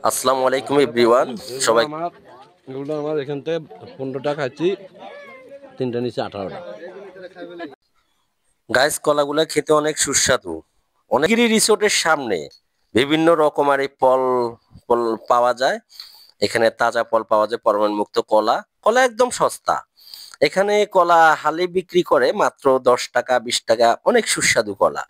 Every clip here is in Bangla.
আসসালামু আলাইকুম এভরিওয়ান। এগুলো সবাই আমার এগুলো আমার এখান থেকে 15টা খাচ্ছি, তিনটা নিচে 18টা। গাইস, কলাগুলা খেতে অনেক সুস্বাদু। অনেকেরই রিসোর্টের সামনে বিভিন্ন রকমের এই ফল ফল পাওয়া যায়। এখানে তাজা ফল পাওয়া যায়, পরমাণু মুক্ত কলা। কলা একদম সস্তা। এখানে কলা হালি বিক্রি করে মাত্র 10 টাকা 20 টাকা, অনেক সুস্বাদু কলা।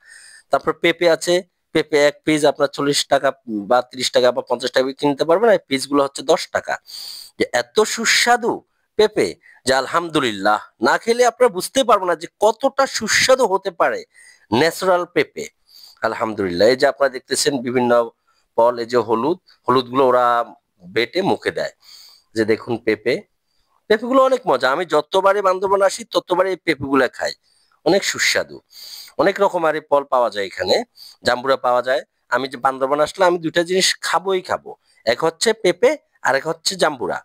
তারপর পেঁপে আছে। পেঁপে এক পিস আপনার 40 টাকা বা 30 টাকা বা 50 টাকা কিনতে পারবেন। এই পিস গুলো হচ্ছে 10 টাকা। যে এত সুস্বাদু পেঁপে, যে আলহামদুলিল্লাহ, না খেলে আপনারা বুঝতে পারবেন না যে কতটা সুস্বাদু হতে পারে ন্যাচারাল পেঁপে। আলহামদুলিল্লাহ। এই যে আপনারা দেখতেছেন বিভিন্ন ফল, এই যে হলুদ হলুদ গুলো ওরা বেটে মুখে দেয়। যে দেখুন পেঁপে, পেঁপেগুলো অনেক মজা। আমি যতবারই বান্দরবান আসি ততবারই এই পেঁপেগুলো খাই। অনেক সুস্বাদু। অনেক রকমের ফল পাওয়া যায় এখানে। জাম্বুরা পাওয়া যায়। আমি যে বান্দরবান আসলে আমি দুইটা জিনিস খাবোই খাবো। এক হচ্ছে পেঁপে, আর এক হচ্ছে জাম্বুরা।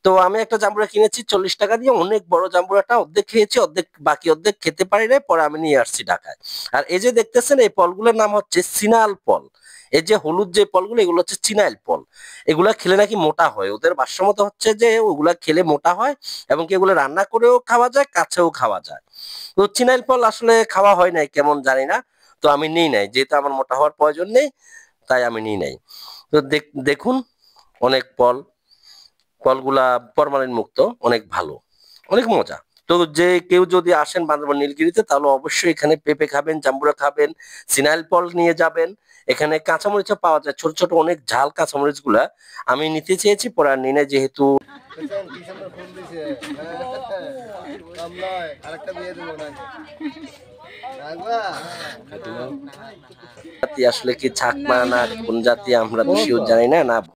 তো আমি একটা জাম্বুরা কিনেছি 40 টাকা দিয়ে। অনেক বড় জাম্বুরাটা, অর্ধেক খেয়েছি, অর্ধেক বাকি অর্ধেক খেতে পারি নাই, পরে আমি নিয়ে আসছি ঢাকায়। আর এই যে দেখতেছেন এই ফলগুলোর নাম হচ্ছে সিনাল ফল। এই যে হলুদ যে ফলগুলো, এগুলো হচ্ছে চিনাইল ফল। এগুলা খেলে নাকি মোটা হয়। ওদের ভাষ্যমত হচ্ছে যে ওগুলা খেলে মোটা হয়, এবং কি এগুলো রান্না করেও খাওয়া যায়, কাঁচাও খাওয়া যায়। তো চিনাইল ফল আসলে খাওয়া হয় নাই, কেমন জানি না। তো আমি নিই নাই, যেহেতু আমার মোটা হওয়ার প্রয়োজন নেই, তাই আমি নিই নাই। তো দেখুন, অনেক ফল, ফলগুলা ফরমালিন মুক্ত, অনেক ভালো, অনেক মজা। তো যে কেউ যদি আসেন বান্দরবান নীলগিরিতে, তাহলে অবশ্যই এখানে পেঁপে খাবেন, জাম্বুরা খাবেন, সিনাইল ফল নিয়ে যাবেন। এখানে কাঁচামরিচও পাওয়া যায়, ছোট ছোট অনেক ঝাল কাঁচামরিচ গুলা। আমি নিতে চেয়েছি, পরে আর নিই নাই, যেহেতু জাতি আসলে কি চাকমা না কোন জাতি আমরা তো শিওর জানি না না